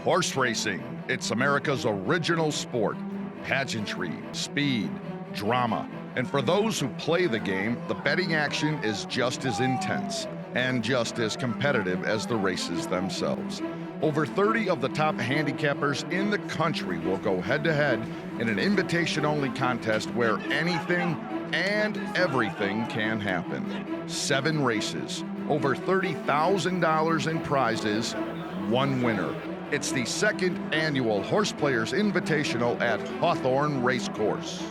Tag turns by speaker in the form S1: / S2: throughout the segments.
S1: Horse racing, it's America's original sport. Pageantry, speed, drama. And for those who play the game, the betting action is just as intense and just as competitive as the races themselves. Over 30 of the top handicappers in the country will go head-to-head in an invitation-only contest where anything and everything can happen. 7 races, over $30,000 in prizes, 1 winner. It's the 2nd Annual Horseplayers Invitational at Hawthorne Race Course.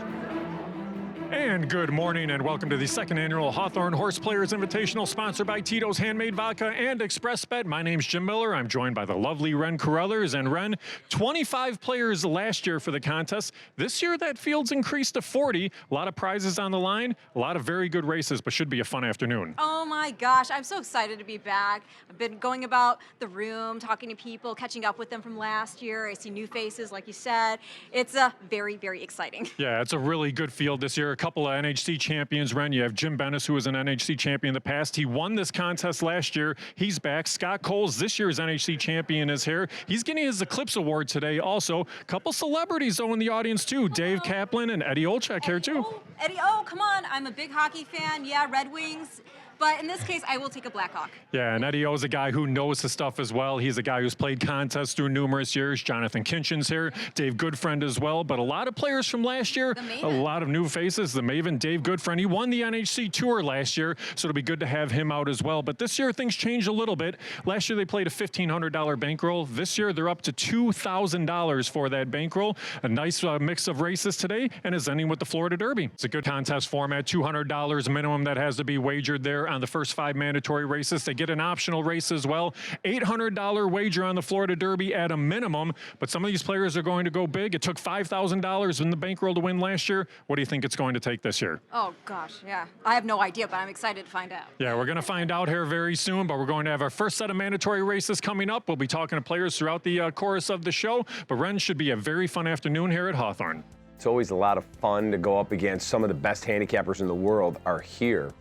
S2: And good morning and welcome to the 2nd Annual Hawthorne Horseplayers Invitational, sponsored by Tito's Handmade, Vodka, and Xpressbet. My name's Jim Miller. I'm joined by the lovely Ren Carruthers. And Ren, 25 players last year for the contest. This year that field's increased to 40. A lot of prizes on the line, a lot of very good races, but should be a fun afternoon.
S3: Oh my gosh, I'm so excited to be back. I've been going about the room, talking to people, catching up with them from last year. I see new faces, like you said. It's very, very exciting.
S2: Yeah, it's a really good field this year. A couple of NHC champions, Ren. You have Jim Bennis, who was an NHC champion in the past. He won this contest last year. He's back. Scott Coles, this year's NHC champion, is here. He's getting his Eclipse Award today also. A couple celebrities, though, in the audience, too. Dave Kaplan and Eddie Olczyk here, too.
S3: Eddie, come on. I'm a big hockey fan. Yeah, Red Wings. But in this case, I will take a Blackhawk. Yeah, and Eddie O is a guy who knows the stuff as well. He's a guy who's played contests through numerous years. Jonathan Kinchin's here, Dave Goodfriend as well. But a lot of players from last year, a lot of new faces. The Maven, Dave Goodfriend, he won the NHC Tour last year, so it'll be good to have him out as well. But this year, things changed a little bit. Last year, they played a $1,500 bankroll. This year, they're up to $2,000 for that bankroll. A nice mix of races today, and is ending with the Florida Derby. It's a good contest format, $200 minimum that has to be wagered there on the first 5 mandatory races. They get an optional race as well. $800 wager on the Florida Derby at a minimum, but some of these players are going to go big. It took $5,000 in the bankroll to win last year. What do you think it's going to take this year? Oh gosh, yeah. I have no idea, but I'm excited to find out.
S2: Yeah, we're going to find out here very soon, but we're going to have our first set of mandatory races coming up. We'll be talking to players throughout the course of the show, but Ren, should be a very fun afternoon here at Hawthorne.
S4: It's always a lot of fun to go up against some of the best handicappers in the world are here.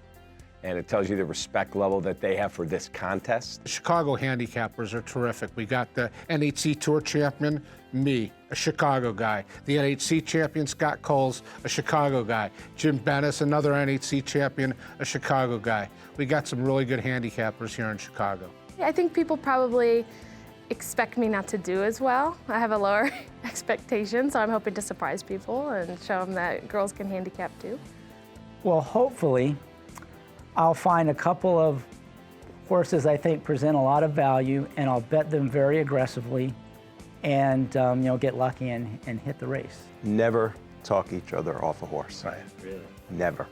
S4: And it tells you the respect level that they have for this contest.
S5: The Chicago handicappers are terrific. We got the NHC Tour champion, me, a Chicago guy. The NHC champion, Scott Coles, a Chicago guy. Jim Bennis, another NHC champion, a Chicago guy. We got some really good handicappers here in Chicago.
S6: I think people probably expect me not to do as well. I have a lower expectation, so I'm hoping to surprise people and show them that girls can handicap too.
S7: Well, hopefully, I'll find a couple of horses I think present a lot of value, and I'll bet them very aggressively and get lucky and hit the race.
S8: Never talk each other off a horse.
S7: Right. Really?
S8: Never.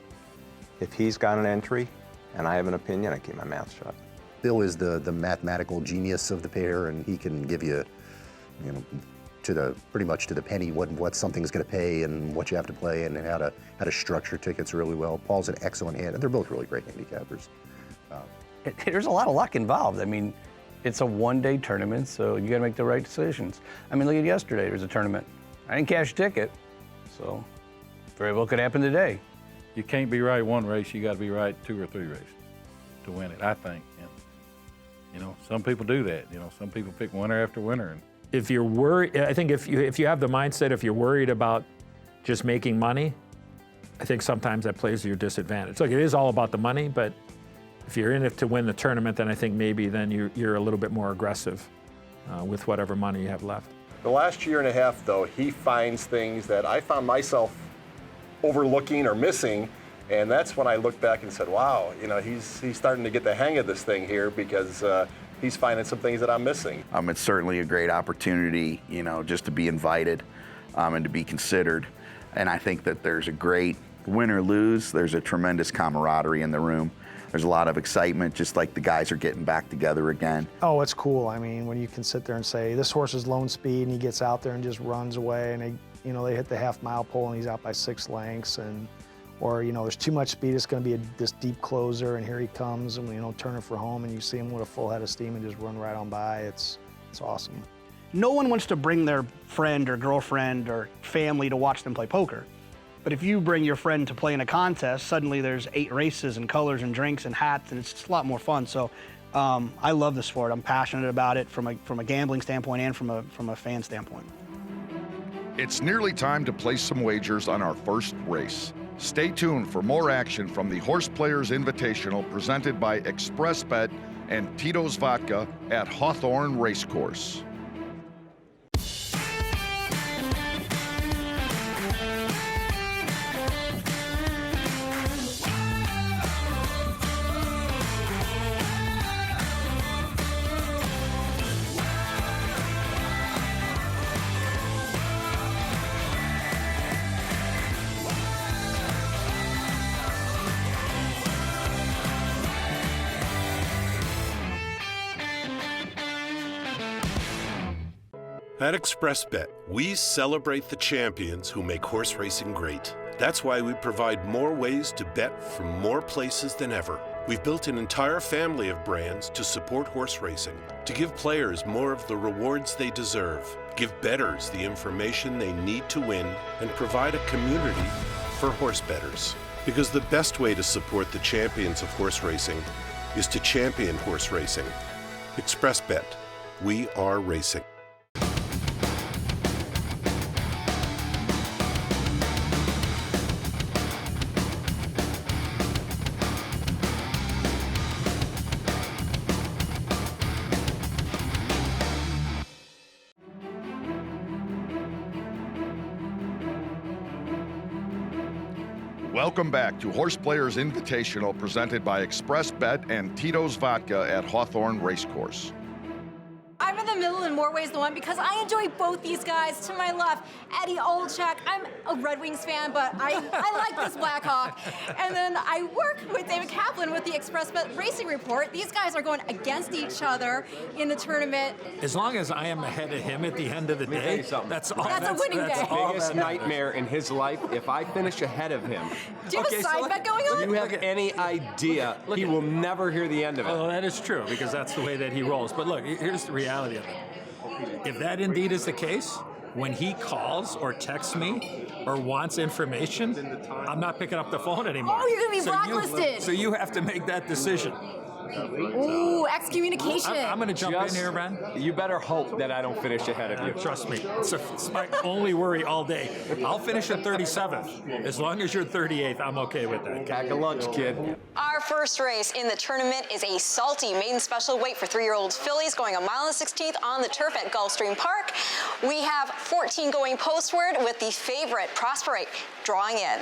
S8: If he's got an entry and I have an opinion, I keep my mouth shut.
S9: Bill is the mathematical genius of the pair, and he can give you, pretty much to the penny what something's going to pay and what you have to play and how to structure tickets really well. Paul's an excellent hand, and they're both really great handicappers.
S10: There's a lot of luck involved. I mean, it's a one-day tournament, so you got to make the right decisions. I mean, look at yesterday. There was a tournament. I didn't cash a ticket, so very well could happen today.
S11: You can't be right one race. You got to be right 2 or 3 races to win it, I think. And, some people do that. Some people pick winner after winner. And
S12: if you're worried, I think if you have the mindset, if you're worried about just making money, I think sometimes that plays to your disadvantage. Look, it is all about the money, but if you're in it to win the tournament, then I think maybe then you're a little bit more aggressive with whatever money you have left.
S13: The last year and a half, though, he finds things that I found myself overlooking or missing, and that's when I looked back and said, wow, he's starting to get the hang of this thing here, because he's finding some things that I'm missing.
S14: It's certainly a great opportunity, just to be invited and to be considered. And I think that there's a great win or lose. There's a tremendous camaraderie in the room. There's a lot of excitement, just like the guys are getting back together again.
S15: Oh, it's cool. I mean, when you can sit there and say, this horse is lone speed, and he gets out there and just runs away, and they hit the half-mile pole, and he's out by 6 lengths, or there's too much speed, it's going to be this deep closer, and here he comes, and turn it for home, and you see him with a full head of steam and just run right on by. It's awesome.
S16: No one wants to bring their friend or girlfriend or family to watch them play poker. But if you bring your friend to play in a contest, suddenly there's 8 races and colors and drinks and hats, and it's just a lot more fun. So I love the sport. I'm passionate about it from a gambling standpoint and from a fan standpoint.
S1: It's nearly time to place some wagers on our first race. Stay tuned for more action from the Horseplayers Invitational presented by Xpressbet and Tito's Vodka at Hawthorne Race Course.
S17: At Xpressbet, we celebrate the champions who make horse racing great. That's why we provide more ways to bet from more places than ever. We've built an entire family of brands to support horse racing, to give players more of the rewards they deserve, give bettors the information they need to win, and provide a community for horse bettors. Because the best way to support the champions of horse racing is to champion horse racing. Xpressbet, we are racing.
S1: Welcome back to Horseplayers Invitational presented by Xpressbet and Tito's Vodka at Hawthorne Race Course.
S3: I'm in the middle in more ways than one because I enjoy both these guys. To my left, Eddie Olczyk. I'm a Red Wings fan, but I like this Blackhawk. And then I work with David Kaplan with the Xpressbet Racing Report. These guys are going against each other in the tournament.
S12: As long as I am ahead of him at the end of the day, that's all.
S3: That's a winning day.
S4: Biggest nightmare in his life, if I finish ahead of him.
S3: Do you have a side bet going on?
S4: You have any idea, he will never hear the end of it.
S12: Oh, that is true, because that's the way that he rolls. But look, here's the reality of it. If that indeed is the case, when he calls or texts me or wants information, I'm not picking up the phone anymore.
S3: Oh, you're going to be blacklisted.
S12: So you have to make that decision.
S3: Ooh, excommunication.
S12: I'm going to jump in here, Ren.
S4: You better hope that I don't finish ahead of you.
S12: Trust me. It's my only worry all day. I'll finish at 37th. As long as you're 38th, I'm okay with that.
S4: Pack a lunch, kid.
S18: Our first race in the tournament is a salty maiden special weight for 3-year-old fillies going 1 16th on the turf at Gulfstream Park. We have 14 going postward with the favorite Prosperate drawing in.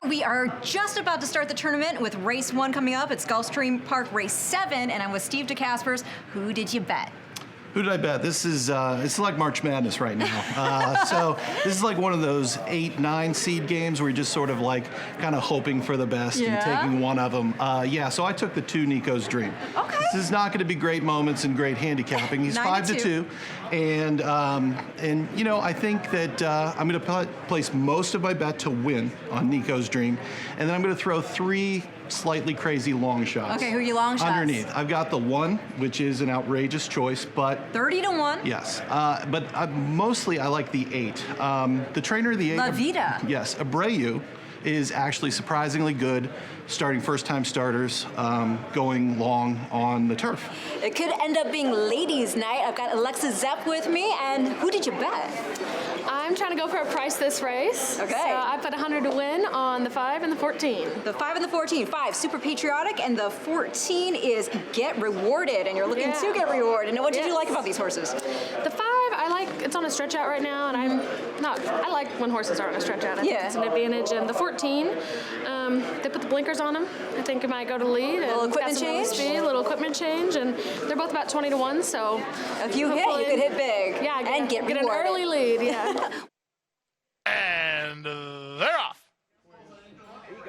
S3: We are just about to start the tournament with race 1 coming up. It's Gulfstream Park race 7, and I'm with Steve DeCaspers. Who did you bet?
S19: Who did I bet? This is it's like March Madness right now. So this is like one of those 8-9 seed games where you're just sort of like kind of hoping for the best and taking one of them. So I took the 2 Nico's Dream.
S3: Okay.
S19: This is not going to be great moments and great handicapping. He's 5-2, and you know, I think that I'm going to place most of my bet to win on Nico's Dream, and then I'm going to throw 3 slightly crazy long shots.
S3: Okay, who are your long shots?
S19: Underneath. I've got the 1, which is an outrageous choice, but
S3: 30-1.
S19: yes, but mostly I like the 8. The trainer of the 8,
S3: La Vida.
S19: Yes, Abreu is actually surprisingly good, starting first-time starters, going long on the turf.
S3: It could end up being ladies' night. I've got Alexa Zepp with me, and who did you bet?
S6: I'm trying to go for a price this race.
S3: Okay.
S6: So I put 100 to win on the 5 and the 14.
S3: The 5 and the 14. 5, super patriotic, and the 14 is get rewarded, and you're looking to get rewarded. And what did you like about these horses?
S6: The 5, I like, it's on a stretch out right now, and I like when horses are on a stretch out. I think it's an advantage. And the 14, they put the blinkers on them. I think it might go to lead.
S3: Little equipment change?
S6: Speed, little equipment change, and they're both about 20-1, so.
S3: If you hit, you could hit big.
S6: Yeah,
S3: and get
S6: an early lead, yeah.
S20: And they're off.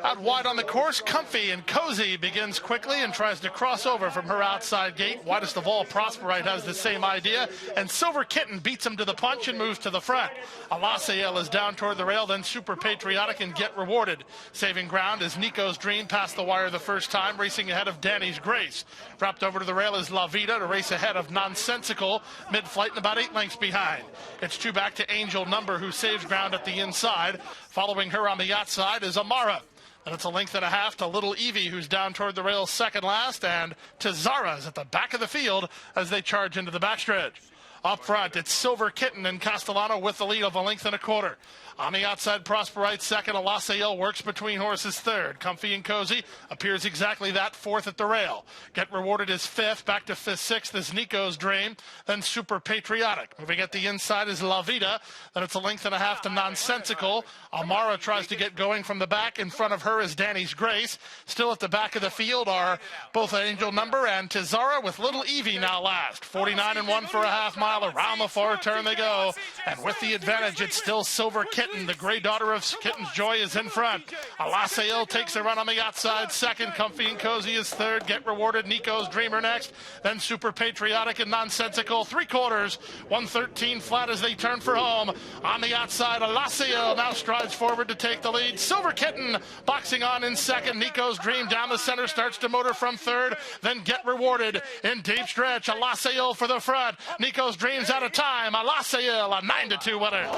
S20: Out wide on the course, Comfy and Cozy begins quickly and tries to cross over from her outside gate. Widest of all, Prosperite has the same idea, and Silver Kitten beats him to the punch and moves to the front. Alasael is down toward the rail, then Super Patriotic and Get Rewarded. Saving ground is Nico's Dream, past the wire the first time, racing ahead of Danny's Grace. Dropped over to the rail is La Vida to race ahead of Nonsensical, mid-flight and about 8 lengths behind. It's 2 back to Angel Number, who saves ground at the inside. Following her on the outside is Amara. And it's a length and a half to Little Evie, who's down toward the rails second last, and to Zara's at the back of the field as they charge into the backstretch. Up front, it's Silver Kitten and Castellano with the lead of a length and a quarter. On the outside, Prosperite second. Alasael works between horses third. Comfy and Cozy appears exactly that, fourth at the rail. Get Rewarded is fifth. Back to fifth, sixth is Nico's Dream. Then Super Patriotic. Moving at the inside is La Vida. Then it's a length and a half to Nonsensical. Amara tries to get going from the back. In front of her is Danny's Grace. Still at the back of the field are both Angel Number and Tizara, with Little Evie now last. 49 and 1 for a half mile. Around the far turn they go. And with the advantage, it's still Silver Kitten. The gray daughter of Kitten's Joy is in front. Alasael takes a run on the outside second. Comfy and Cozy is third. Get Rewarded, Nico's Dreamer next. Then Super Patriotic and Nonsensical. 3/4. 113 flat as they turn for home. On the outside, Alasael now strides forward to take the lead. Silver Kitten boxing on in second. Nico's Dream down the center starts to motor from third. Then Get Rewarded in deep stretch. Alasael for the front. Nico's Dream's out of time. Alasael, a 9-2 winner.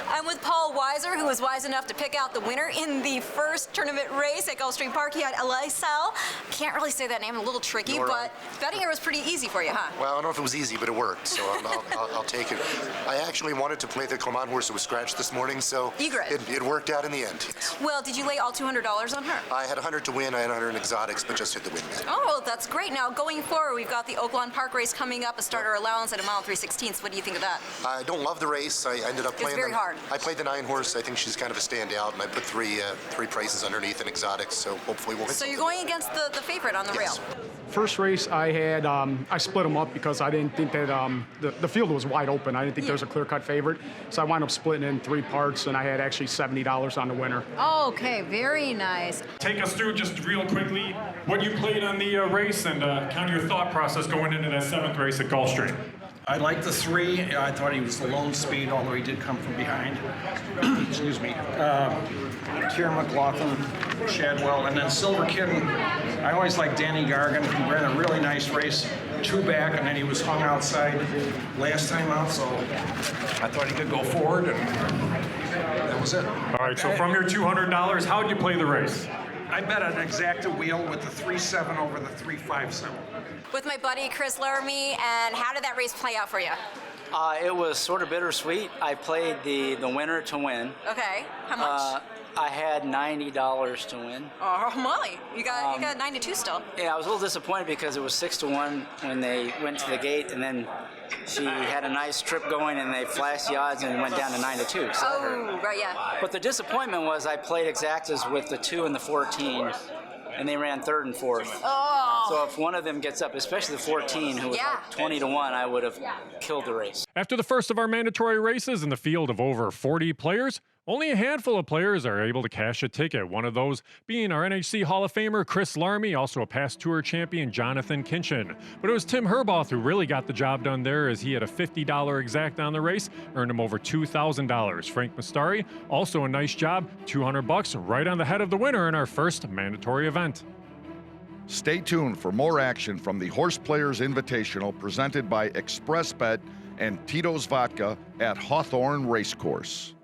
S18: I'm with Paul Weiser, who was wise enough to pick out the winner in the first tournament race at Gulfstream Park. He had Alasael. Can't really say that name, a little tricky, but betting here was pretty easy for you, huh?
S9: Well, I don't know if it was easy, but it worked, so I'll take it. I actually wanted to play the Clermont horse that was scratched this morning, so it worked out in the end.
S18: Well, did you lay all $200 on her?
S9: I had 100 to win, I had 100 in exotics, but just hit the win bet.
S18: Oh, well, that's great. Now, going forward, we've got the Oaklawn Park race coming up, a starter allowance at a mile 3/16. What do you think of that?
S9: I don't love the race. I ended up playing
S18: It's very hard.
S9: I played the 9 horse. I think she's kind of a standout, and I put three prices underneath in exotics, so hopefully we'll hit.
S18: So you're going against the favorite on the rail.
S16: First race I had, I split them up because I didn't think that the field was wide open. I didn't think there was a clear-cut favorite. So I wound up splitting it in 3 parts, and I had actually $70 on the winner.
S3: Okay, very nice.
S2: Take us through just real quickly what you played on the race and kind of your thought process going into that 7th race at Gulfstream.
S21: I liked the 3. I thought he was the lone speed, although he did come from behind. Excuse me. Kier McLaughlin, Shadwell, and then Silver Kitten. I always liked Danny Gargan. He ran a really nice race, 2 back, and then he was hung outside last time out, so I thought he could go forward, and that was it.
S2: All right, so from your $200, how did you play the race?
S21: I bet an exacta wheel with the 3-7 over the 3-5-7.
S18: With my buddy Chris Laramie, and how did that race play out for you?
S22: It was sort of bittersweet. I played the winner to win.
S18: Okay, how much?
S22: I had $90 to win.
S18: Oh, Molly, you got 9-2 still.
S22: Yeah, I was a little disappointed because it was 6-1 when they went to the gate, and then she had a nice trip going, and they flashed the odds, and it went down to 9-2. So
S18: oh, right, yeah.
S22: But the disappointment was I played exactas with the 2 and the 14. And they ran 3rd and 4th.
S18: Oh.
S22: So if one of them gets up, especially the 14, who was like 20-1, I would have killed the race.
S2: After the first of our mandatory races in the field of over 40 players, only a handful of players are able to cash a ticket, one of those being our NHC Hall of Famer Chris Laramie, also a past tour champion Jonathan Kinchin. But it was Tim Herboth who really got the job done there, as he had a $50 exact on the race, earned him over $2,000. Frank Mastari, also a nice job, $200 right on the head of the winner in our first mandatory event.
S1: Stay tuned for more action from the Horseplayers Invitational presented by Xpressbet and Tito's Vodka at Hawthorne Race Course.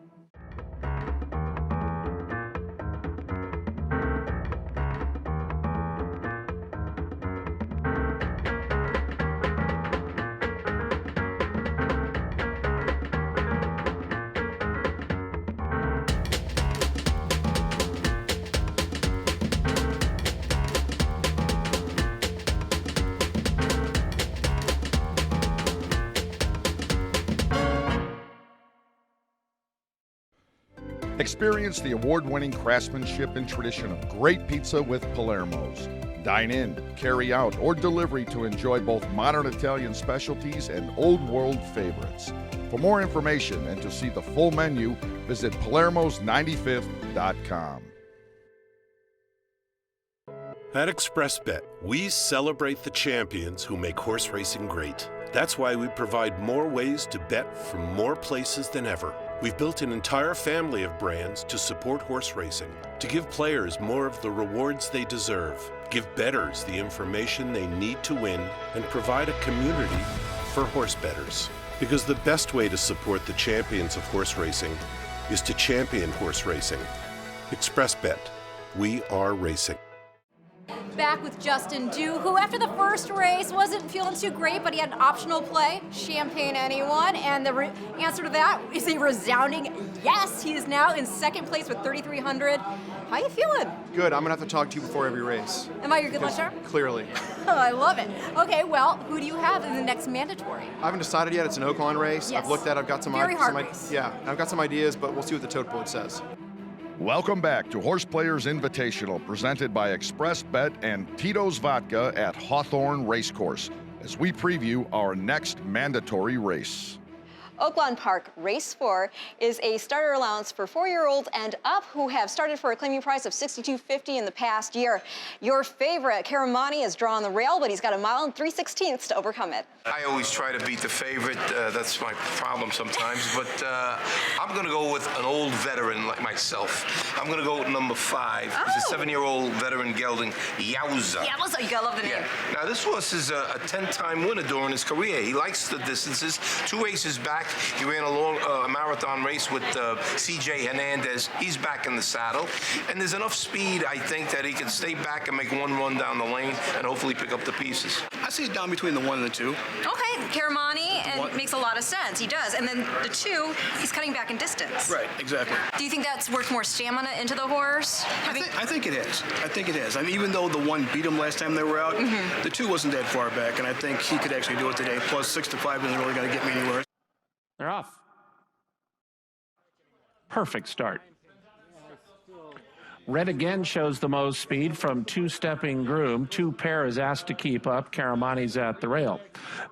S1: Experience the award-winning craftsmanship and tradition of great pizza with Palermo's. Dine in, carry out, or delivery to enjoy both modern Italian specialties and old world favorites. For more information and to see the full menu, visit palermos95th.com.
S17: At Xpressbet, we celebrate the champions who make horse racing great. That's why we provide more ways to bet from more places than ever. We've built an entire family of brands to support horse racing, to give players more of the rewards they deserve, give bettors the information they need to win, and provide a community for horse bettors. Because the best way to support the champions of horse racing is to champion horse racing. Xpressbet. We are racing.
S5: Back with Justin Dew, who after the first race wasn't feeling too great, but he had an optional play, Champagne Anyone, and the answer to that is a resounding yes. He is now in second place with 3,300. How you feeling?
S7: Good. I'm going to have to talk to you before every race.
S5: Am I your good luck charm?
S7: Clearly.
S5: Oh, I love it. Okay, well, who do you have in the next mandatory?
S7: I haven't decided yet. It's an Oaklawn race.
S5: Yes.
S7: I've looked at it. I've got some
S5: Very hard
S7: ideas. Yeah, I've got some ideas, but we'll see what the tote board says.
S1: Welcome back to Horseplayers Invitational, presented by Xpressbet and Tito's Vodka at Hawthorne Race Course, as we preview our next mandatory race.
S18: Oaklawn Park Race 4 is a starter allowance for 4-year-olds and up who have started for a claiming price of $62.50 in the past year. Your favorite, Karamani, is drawing the rail, but he's got a mile and 3/16 to overcome it.
S23: I always try to beat the favorite. That's my problem sometimes. But I'm going to go with an old veteran like myself. I'm going to go with number 5. He's a 7-year-old veteran gelding, Yowza.
S18: Yowza, you gotta love the name.
S23: Yeah. Now, this horse is a 10-time winner during his career. He likes the distances. 2 races back, he ran a long marathon race with C.J. Hernandez. He's back in the saddle. And there's enough speed, I think, that he can stay back and make one run down the lane and hopefully pick up the pieces.
S24: I see it down between the 1 and the 2.
S18: Okay, Karamani, and makes a lot of sense. He does. And then the 2, he's cutting back in distance.
S24: Right, exactly.
S18: Do you think that's worth more stamina into the horse?
S24: I think it is. I think it is. I mean, even though the 1 beat him last time they were out, the 2 wasn't that far back, and I think he could actually do it today. Plus, 6 to 5 isn't really going to get me anywhere.
S25: They're off. Perfect start. Red again shows the most speed from two-stepping groom. 2 pair is asked to keep up. Karamani's at the rail.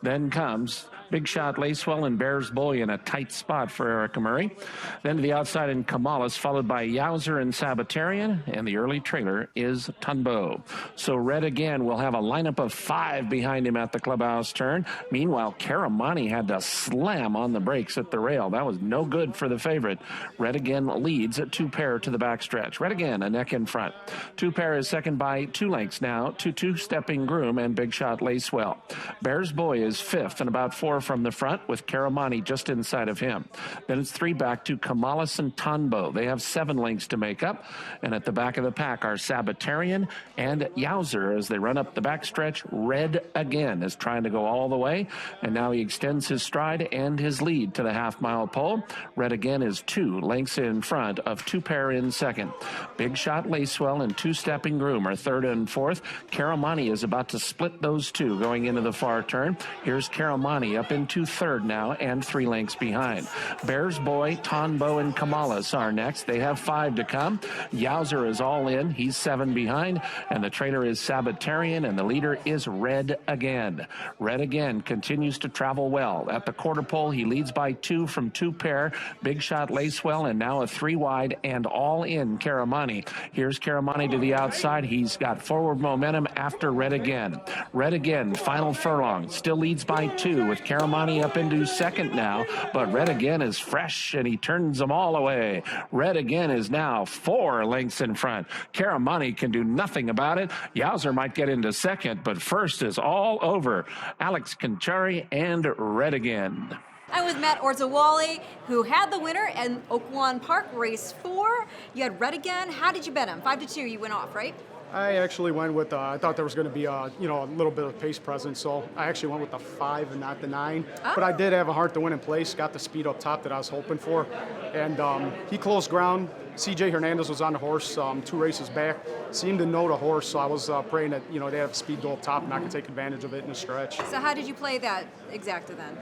S25: Then comes Big Shot Lacewell and Bears Boy in a tight spot for Erica Murray. Then to the outside in Kamalis, followed by Yowzer and Sabbatarian, and the early trailer is Tunbo. So Red again will have a lineup of 5 behind him at the clubhouse turn. Meanwhile, Karamani had to slam on the brakes at the rail. That was no good for the favorite. Red again leads at 2 pair to the backstretch. Red again, a neck in front. 2 pair is second by 2 lengths now to two-stepping groom and Big Shot Lacewell. Bears Boy is 5th and about 4 from the front with Karamani just inside of him. Then it's 3 back to Kamalis and Tunbo. They have 7 lengths to make up. And at the back of the pack are Sabbatarian and Yowzer as they run up the backstretch. Red again is trying to go all the way. And now he extends his stride and his lead to the half-mile pole. Red again is 2 lengths in front of 2 pair in second. Big Shot Lacewell and two-stepping groom are 3rd and 4th. Karamani is about to split those 2 going into the far turn. Here's Karamani up into 3rd now and 3 lengths behind. Bears Boy, Tunbo, and Kamalis are next. They have 5 to come. Yowzer is all in. He's 7 behind. And the trailer is Sabbatarian, and the leader is Red again. Red again continues to travel well. At the quarter pole, he leads by 2 from 2 pair. Big Shot Lacewell, and now a 3 wide and all in Karamani. Here's Karamani to the outside. He's got forward momentum after Red again. Red again, final furlong. Still leads by 2 with Karamani up into 2nd now, but Red again is fresh and he turns them all away. Red again is now 4 lengths in front. Karamani can do nothing about it. Yowzer might get into 2nd, but first is all over. Alex Conchari and Red again.
S5: I'm with Matt Orzawali, who had the winner in Oaklawn Park Race 4. You had Red again. How did you bet him? 5-2, you went off, right?
S16: I actually went with, I thought there was going to be, a little bit of pace presence, so I actually went with the 5 and not the 9.
S5: Oh.
S16: But I did have a heart to win in place, got the speed up top that I was hoping for. And he closed ground. C.J. Hernandez was on the horse 2 races back, seemed to know the horse, so I was praying that, they have speed go up top and I could take advantage of it in the stretch.
S5: So how did you play that exacta then?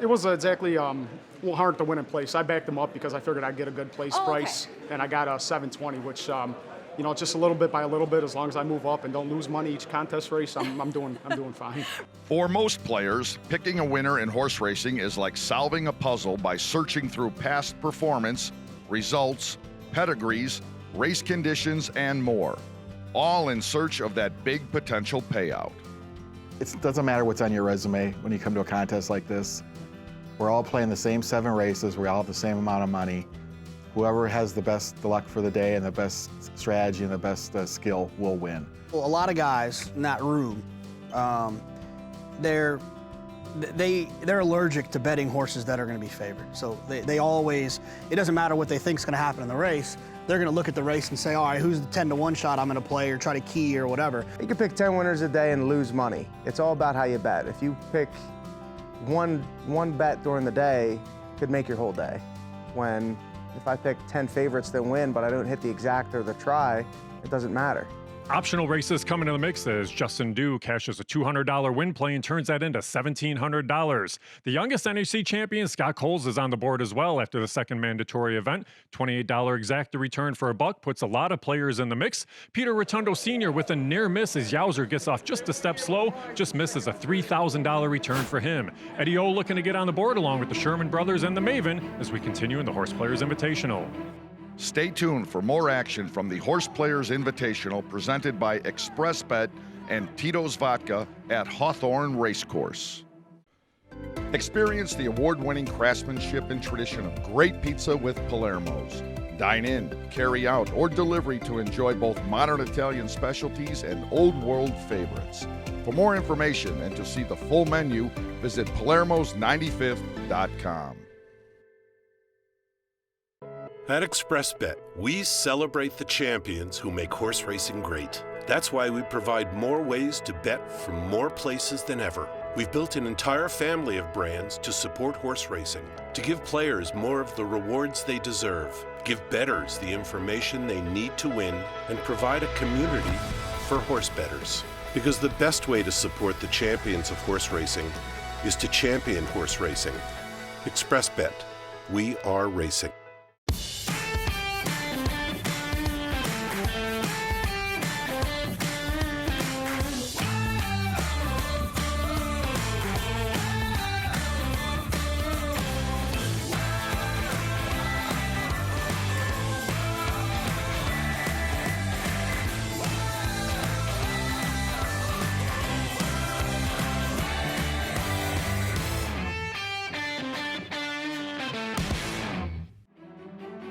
S16: It was exactly hard to win in place. I backed him up because I figured I'd get a good place price, and I got a 720, which just a little bit by a little bit. As long as I move up and don't lose money each contest race, I'm doing fine.
S1: For most players, picking a winner in horse racing is like solving a puzzle by searching through past performance, results, pedigrees, race conditions, and more, all in search of that big potential payout.
S26: It doesn't matter what's on your resume when you come to a contest like this. We're all playing the same 7 races. We all have the same amount of money. Whoever has the luck for the day and the best strategy and the best skill will win.
S27: Well, a lot of guys in that room, they're allergic to betting horses that are going to be favored. So they always, it doesn't matter what they think is going to happen in the race, they're going to look at the race and say, all right, who's the 10-to-1 shot I'm going to play or try to key or whatever.
S8: You can pick 10 winners a day and lose money. It's all about how you bet. If you pick one bet during the day, it could make your whole day. When if I pick 10 favorites that win, but I don't hit the exact or the try, it doesn't matter.
S2: Optional races come into the mix as Justin Dew cashes a $200 win play and turns that into $1,700. The youngest NHC champion, Scott Coles, is on the board as well after the second mandatory event. $28 exacta return for $1 puts a lot of players in the mix. Peter Rotundo Sr. with a near miss as Yowzer gets off just a step slow, just misses a $3,000 return for him. Eddie O looking to get on the board along with the Sherman brothers and the Maven as we continue in the Horse Players Invitational.
S1: Stay tuned for more action from the Horse Players Invitational presented by Xpressbet and Tito's Vodka at Hawthorne Race Course. Experience the award-winning craftsmanship and tradition of great pizza with Palermo's. Dine in, carry out, or delivery to enjoy both modern Italian specialties and old world favorites. For more information and to see the full menu, visit palermos95th.com.
S17: At Xpressbet, we celebrate the champions who make horse racing great. That's why we provide more ways to bet from more places than ever. We've built an entire family of brands to support horse racing, to give players more of the rewards they deserve, give bettors the information they need to win, and provide a community for horse bettors. Because the best way to support the champions of horse racing is to champion horse racing. Xpressbet, we are racing.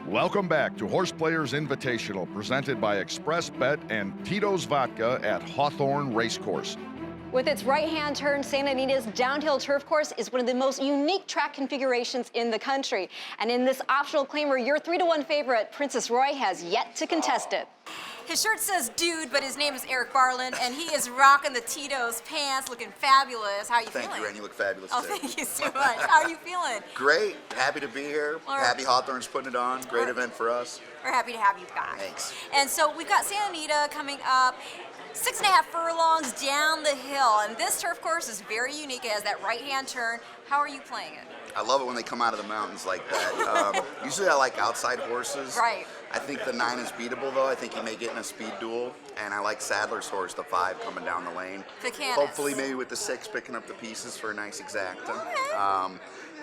S1: Welcome back to Horse Players Invitational, presented by Xpressbet and Tito's Vodka at Hawthorne Race Course.
S18: With its right-hand turn, Santa Anita's downhill turf course is one of the most unique track configurations in the country. And in this optional claimer, your 3-to-1 favorite, Princess Roy, has yet to contest it.
S5: His shirt says dude, but his name is Eric Barland, and he is rocking the Tito's pants, looking fabulous. How are you feeling?
S10: Thank you, Ren. You look fabulous
S5: Oh,
S10: today.
S5: thank you so much. How are you feeling?
S10: Great. Happy to be here.
S5: All right.
S10: Happy Hawthorne's putting it on. Great event for us.
S5: We're happy to have you back.
S10: Thanks.
S5: And so we've got Santa Anita coming up. 6.5 furlongs down the hill, and this turf course is very unique. It has that right-hand turn. How are you playing it?
S10: I love it when they come out of the mountains like that. Usually I like outside horses.
S5: Right.
S10: I think the 9 is beatable, though. I think you may get in a speed duel. And I like Sadler's horse, the 5, coming down the lane.
S5: Pegasus.
S10: Hopefully maybe with the 6 picking up the pieces for a nice exacta. Okay.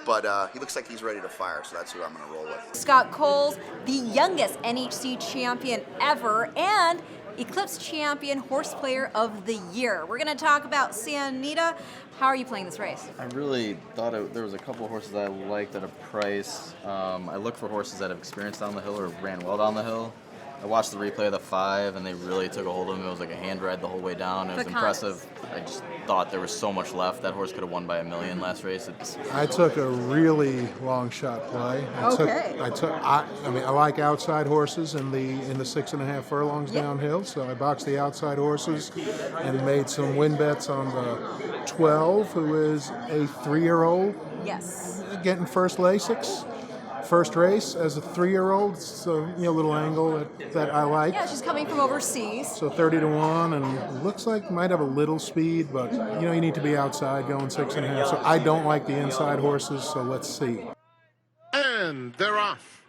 S10: But he looks like he's ready to fire, so that's who I'm going to roll with.
S5: Scott Coles, the youngest NHC champion ever, and Eclipse Champion Horse Player of the Year. We're going to talk about Santa Anita. How are you playing this race?
S11: I really thought there was a couple of horses that I liked at a price. I look for horses that have experience down the hill or ran well down the hill. I watched the replay of the 5, and they really took a hold of him. It was like a hand ride the whole way down. It was impressive. I just thought there was so much left. That horse could have won by $1 million last race.
S12: I took a really long shot play. I like outside horses in the 6.5 furlongs downhill, so I boxed the outside horses and made some win bets on the 12, who is a 3-year-old.
S5: Yes.
S12: Getting first Lasix. First race as a 3-year-old, so a little angle that I like.
S5: Yeah, she's coming from overseas.
S12: So 30-to-1, and looks like might have a little speed, but you need to be outside going 6.5. So I don't like the inside horses. So let's see.
S13: And they're off.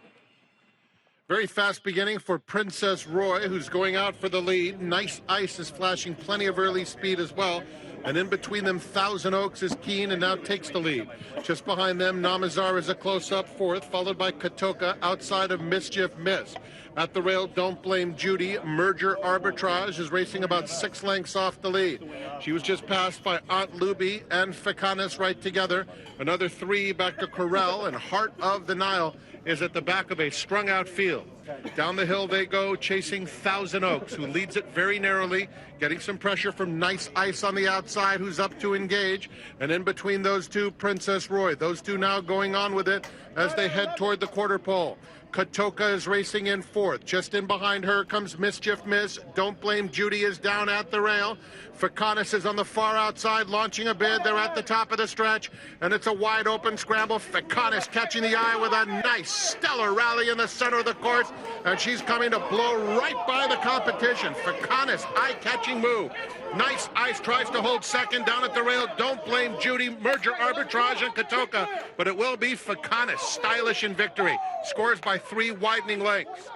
S13: Very fast beginning for Princess Roy, who's going out for the lead. Nice Ice is flashing plenty of early speed as well. And in between them, Thousand Oaks is keen and now takes the lead. Just behind them, Namazar is a close-up 4th, followed by Katoka outside of Mischief Miss. At the rail, Don't Blame Judy. Merger Arbitrage is racing about 6 lengths off the lead. She was just passed by Aunt Luby and Ficanis right together. Another 3 back to Corral, and Heart of the Nile is at the back of a strung-out field. Down the hill they go, chasing Thousand Oaks, who leads it very narrowly, getting some pressure from Nice Ice on the outside, who's up to engage. And in between those two, Princess Roy. Those two now going on with it as they head toward the quarter pole. Katoka is racing in fourth. Just in behind her comes Mischief Miss. Don't Blame Judy is down at the rail. Facanis is on the far outside, launching a bid. They're at the top of the stretch, and it's a wide open scramble. Facanis catching the eye with a nice, stellar rally in the center of the course, and she's coming to blow right by the competition. Facanis, eye-catching move. Nice Ice tries to hold second down at the rail. Don't Blame Judy, merger arbitrage and Katoka, but it will be Facanis, stylish in victory. Scores by 3 widening lengths.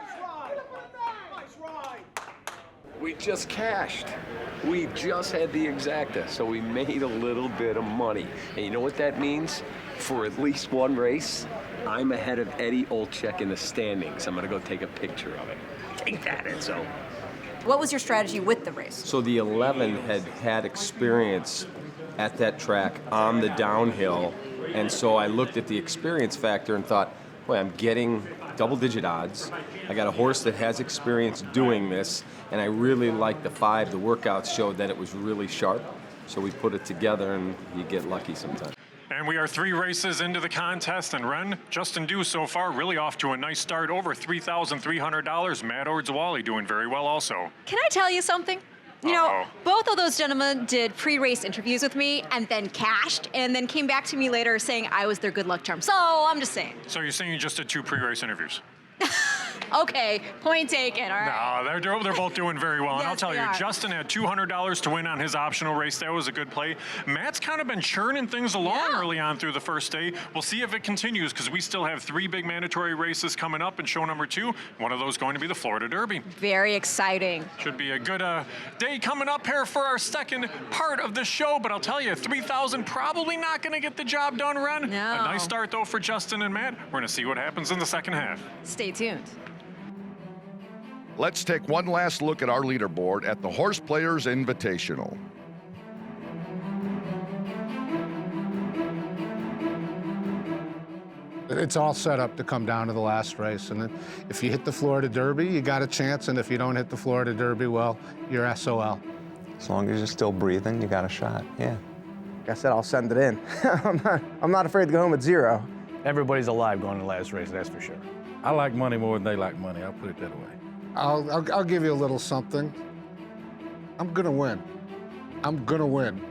S4: We just cashed. We just had the exacta, so we made a little bit of money. And you know what that means? For at least one race, I'm ahead of Eddie Olczyk in the standings. I'm gonna go take a picture of it. Take that, Enzo.
S5: What was your strategy with the race?
S4: So the 11 had experience at that track on the downhill, and so I looked at the experience factor and thought, boy, I'm getting double-digit odds. I got a horse that has experience doing this, and I really like the 5. The workouts showed that it was really sharp, so we put it together, and you get lucky sometimes.
S2: And we are 3 races into the contest, and Ren, Justin Dew so far really off to a nice start, over $3,300. Matt Ordzwally doing very well also.
S3: Can I tell you something? You know, both of those gentlemen did pre-race interviews with me and then cashed and then came back to me later saying I was their good luck charm. So I'm just saying.
S2: So you're saying you just did 2 pre-race interviews?
S3: Okay, point taken, all right.
S2: No, they're both doing very well. And
S3: Yes,
S2: I'll tell
S3: they
S2: you,
S3: are.
S2: Justin had $200 to win on his optional race. That was a good play. Matt's kind of been churning things along early on through the first day. We'll see if it continues because we still have 3 big mandatory races coming up in show number 2. One of those going to be the Florida Derby.
S3: Very exciting.
S2: Should be a good day coming up here for our second part of the show. But I'll tell you, 3,000 probably not going to get the job done, Ren.
S3: No.
S2: A nice start, though, for Justin and Matt. We're going to see what happens in the second half.
S3: Stay tuned.
S1: Let's take one last look at our leaderboard at the Horseplayers Invitational.
S12: It's all set up to come down to the last race, and then if you hit the Florida Derby, you got a chance, and if you don't hit the Florida Derby, well, you're SOL.
S6: As long as you're still breathing, you got a shot, yeah.
S8: Like I said, I'll send it in. I'm not afraid to go home at 0.
S9: Everybody's alive going to the last race, that's for sure.
S14: I like money more than they like money, I'll put it that way.
S12: I'll give you a little something. I'm gonna win. I'm gonna win.